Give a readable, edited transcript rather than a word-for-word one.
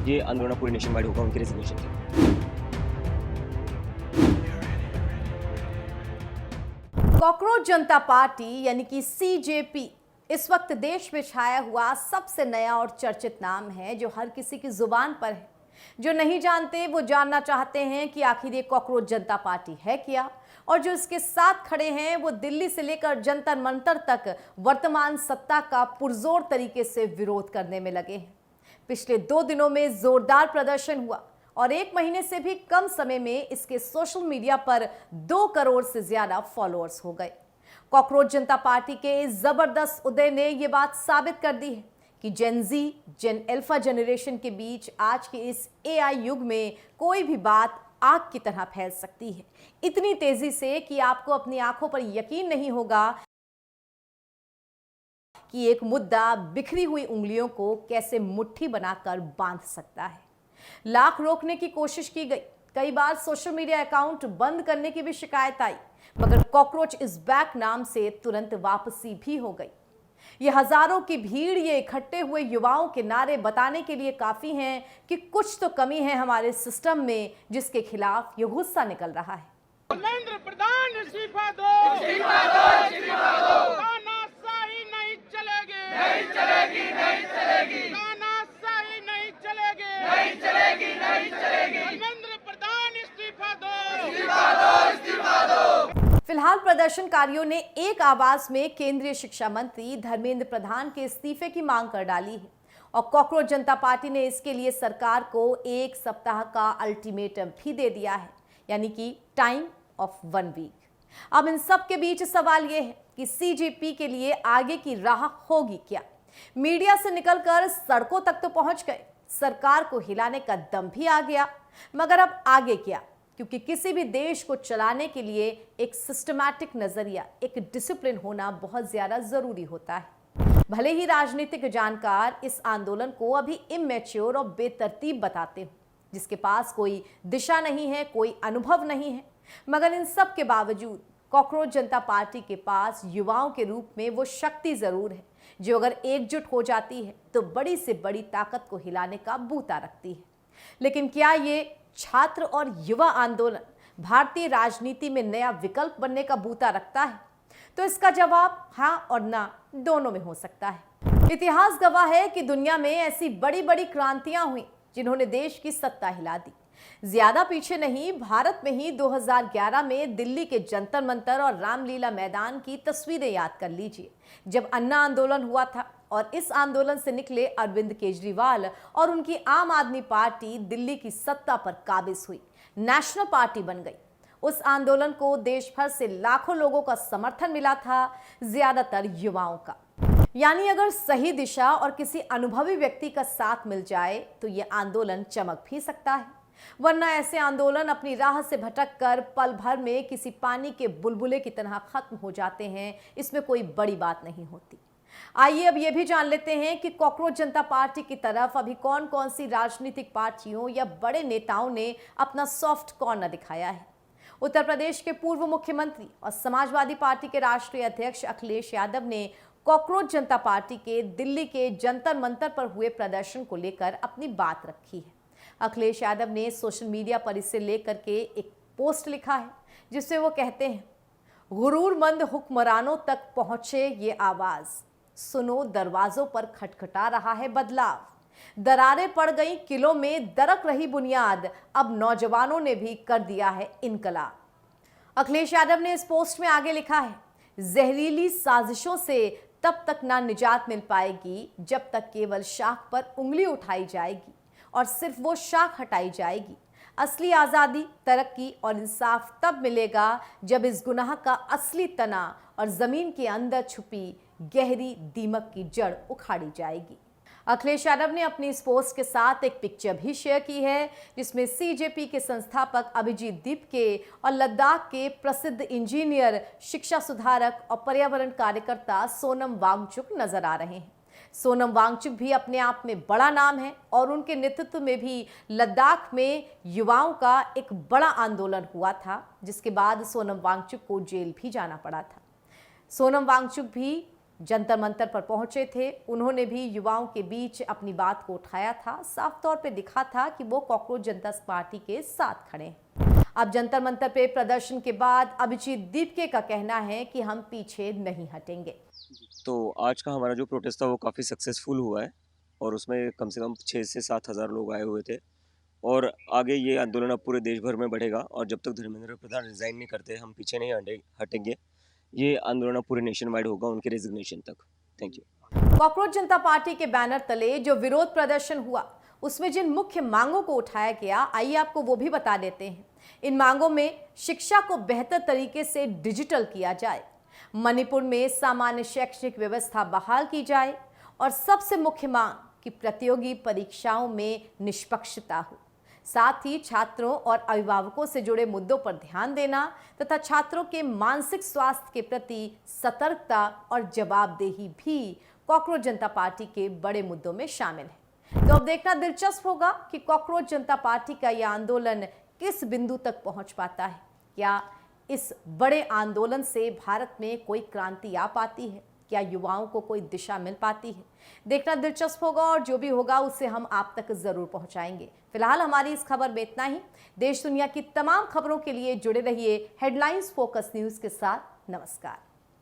जे आंदोलन पूरे nation wide होगा उनके रेजिग्नेशन के। कॉकरोच जनता पार्टी यानी कि सीजेपी इस वक्त देश में छाया हुआ सबसे नया और चर्चित नाम है, जो हर किसी की जुबान पर है। जो नहीं जानते वो जानना चाहते हैं कि आखिर ये कॉकरोच जनता पार्टी है क्या, और जो इसके साथ खड़े हैं वो दिल्ली से लेकर जंतर मंतर तक वर्तमान सत्ता का पुरजोर तरीके से विरोध करने में लगे हैं। पिछले 2 दिनों में जोरदार प्रदर्शन हुआ और 1 महीने से भी कम समय में इसके सोशल मीडिया पर 2 करोड़ से ज्यादा फॉलोअर्स हो गए। कॉकरोच जनता पार्टी के इस जबरदस्त उदय ने यह बात साबित कर दी है कि जेन जी, जेन अल्फा जनरेशन के बीच आज के इस एआई युग में कोई भी बात आग की तरह फैल सकती है, इतनी तेजी से कि आपको अपनी आंखों पर यकीन नहीं होगा कि एक मुद्दा बिखरी हुई उंगलियों को कैसे मुट्ठी बनाकर बांध सकता है। लाख रोकने की कोशिश की गई, कई बार सोशल मीडिया अकाउंट बंद करने की भी शिकायत आई, मगर कॉकरोच इज बैक नाम से तुरंत वापसी भी हो गई। ये हजारों की भीड़, ये इकट्ठे हुए युवाओं के नारे बताने के लिए काफी हैं कि कुछ तो कमी है हमारे सिस्टम में, जिसके खिलाफ ये गुस्सा निकल रहा है। धर्मेंद्र प्रधान इस्तीफा दो, इस्तीफा दो, इस्तीफा दो। तानाशाही नहीं चलेगी, नहीं चलेगी, नहीं चलेगी। तानाशाही नहीं चलेगी, नहीं चलेगी, नहीं चलेगी। धर्मेंद्र प्रधान इस्तीफा दो, इस्तीफा दो, इस्तीफा दो। फिलहाल प्रदर्शनकारियों ने एक आवाज में केंद्रीय शिक्षा मंत्री धर्मेंद्र प्रधान के इस्तीफे की मांग कर डाली है और कॉकरोच जनता पार्टी ने इसके लिए सरकार को 1 सप्ताह का अल्टीमेटम भी दे दिया है, यानी कि टाइम ऑफ 1 वीक। अब इन सब के बीच सवाल यह है कि सीजेपी के लिए आगे की राह होगी क्या। मीडिया से निकलकर सड़कों तक तो पहुंच गए, सरकार को हिलाने का दम भी आ गया, मगर अब आगे क्या? क्योंकि किसी भी देश को चलाने के लिए एक सिस्टमैटिक नजरिया, एक डिसिप्लिन होना बहुत ज्यादा जरूरी होता है। भले ही राजनीतिक जानकार इस आंदोलन को अभी इमैच्योर और बेतरतीब बताते हो, जिसके पास कोई दिशा नहीं है, कोई अनुभव नहीं है, मगर इन सब के बावजूद कॉकरोच जनता पार्टी के पास युवाओं के रूप में वो शक्ति जरूर है, जो अगर एकजुट हो जाती है तो बड़ी से बड़ी ताकत को हिलाने का बूता रखती है। लेकिन क्या ये छात्र और युवा आंदोलन भारतीय राजनीति में नया विकल्प बनने का बूता रखता है? तो इसका जवाब हाँ और ना दोनों में हो सकता है। इतिहास गवाह है कि दुनिया में ऐसी बड़ी बड़ी क्रांतियां हुई जिन्होंने देश की सत्ता हिला दी। ज्यादा पीछे नहीं, भारत में ही 2011 में दिल्ली के जंतर मंतर और रामलीला मैदान की तस्वीरें याद कर लीजिए, जब अन्ना आंदोलन हुआ था और इस आंदोलन से निकले अरविंद केजरीवाल और उनकी आम आदमी पार्टी दिल्ली की सत्ता पर काबिज हुई, नेशनल पार्टी बन गई। उस आंदोलन को देश भर से लाखों लोगों का समर्थन मिला था, ज्यादातर युवाओं का। यानी अगर सही दिशा और किसी अनुभवी व्यक्ति का साथ मिल जाए तो ये आंदोलन चमक भी सकता है, वरना ऐसे आंदोलन अपनी राह से भटक कर पल भर में किसी पानी के बुलबुले की तरह खत्म हो जाते हैं। इसमें कोई बड़ी बात नहीं होती। आइए अब यह भी जान लेते हैं कि कॉकरोच जनता पार्टी की तरफ अभी कौन कौन सी राजनीतिक पार्टियों या बड़े नेताओं ने अपना सॉफ्ट कॉर्नर दिखाया है। उत्तर प्रदेश के पूर्व मुख्यमंत्री और समाजवादी पार्टी के राष्ट्रीय अध्यक्ष अखिलेश यादव ने कॉकरोच जनता पार्टी के दिल्ली के जंतर मंतर पर हुए प्रदर्शन को लेकर अपनी बात रखी है। अखिलेश यादव ने सोशल मीडिया पर इसे लेकर के एक पोस्ट लिखा है, जिससे वो कहते हैं, गुरूरमंद हुक्मरानों तक पहुंचे ये आवाज, सुनो दरवाजों पर खटखटा रहा है बदलाव, दरारें पड़ गई किलों में दरक रही बुनियाद, अब नौजवानों ने भी कर दिया है इनकलाब। अखिलेश यादव ने इस पोस्ट में आगे लिखा है, जहरीली साजिशों से तब तक ना निजात मिल पाएगी जब तक केवल शाख पर उंगली उठाई जाएगी और सिर्फ वो शाख हटाई जाएगी। असली आज़ादी, तरक्की और इंसाफ तब मिलेगा जब इस गुनाह का असली तना और जमीन के अंदर छुपी गहरी दीमक की जड़ उखाड़ी जाएगी। अखिलेश यादव ने अपनी इस पोस्ट के साथ एक पिक्चर भी शेयर की है, जिसमें सीजेपी के संस्थापक अभिजीत दीपके और लद्दाख के प्रसिद्ध इंजीनियर, शिक्षा सुधारक और पर्यावरण कार्यकर्ता सोनम वांगचुक नजर आ रहे हैं। सोनम वांगचुक भी अपने आप में बड़ा नाम है और उनके नेतृत्व में भी लद्दाख में युवाओं का एक बड़ा आंदोलन हुआ था, जिसके बाद सोनम वांगचुक को जेल भी जाना पड़ा था। सोनम वांगचुक भी जंतर मंतर पर पहुंचे थे। उन्होंने भी युवाओं के बीच अपनी बात को उठाया था। साफ तौर पे दिखा था कि वो कॉकरोच जनता पार्टी के साथ खड़े हैं। अब जंतर मंतर पे प्रदर्शन के बाद अभिजीत दीपके का कहना है कि हम पीछे नहीं हटेंगे। तो आज का हमारा जो प्रोटेस्ट था वो काफ़ी सक्सेसफुल हुआ है और उसमें कम से कम 6 से 7 हज़ार लोग आए हुए थे और आगे ये आंदोलन अब पूरे देश भर में बढ़ेगा और जब तक धर्मेंद्र प्रधान रिजाइन नहीं करते हम पीछे नहीं हटेंगे। ये आंदोलन पूरे नेशन वाइड होगा उनके रेजिग्नेशन तक। Thank you. Cockroach Janata party के बैनर तले जो विरोध प्रदर्शन हुआ उसमें जिन मुख्य मांगों को उठाया गया, आइए आपको वो भी बता देते हैं। इन मांगों में शिक्षा को बेहतर तरीके से डिजिटल किया जाए, मणिपुर में सामान्य शैक्षणिक व्यवस्था बहाल की जाए और सबसे मुख्य मांग कि प्रतियोगी परीक्षाओं में निष्पक्षता हो। साथ ही छात्रों और अभिभावकों से जुड़े मुद्दों पर ध्यान देना तथा छात्रों के मानसिक स्वास्थ्य के प्रति सतर्कता और जवाबदेही भी कॉकरोच जनता पार्टी के बड़े मुद्दों में शामिल है। तो अब देखना दिलचस्प होगा कि कॉकरोच जनता पार्टी का यह आंदोलन किस बिंदु तक पहुंच पाता है। क्या इस बड़े आंदोलन से भारत में कोई क्रांति आ पाती है? क्या युवाओं को कोई दिशा मिल पाती है? देखना दिलचस्प होगा और जो भी होगा उसे हम आप तक जरूर पहुंचाएंगे। फिलहाल हमारी इस खबर में इतना ही। देश दुनिया की तमाम खबरों के लिए जुड़े रहिए हेडलाइंस फोकस न्यूज के साथ। नमस्कार।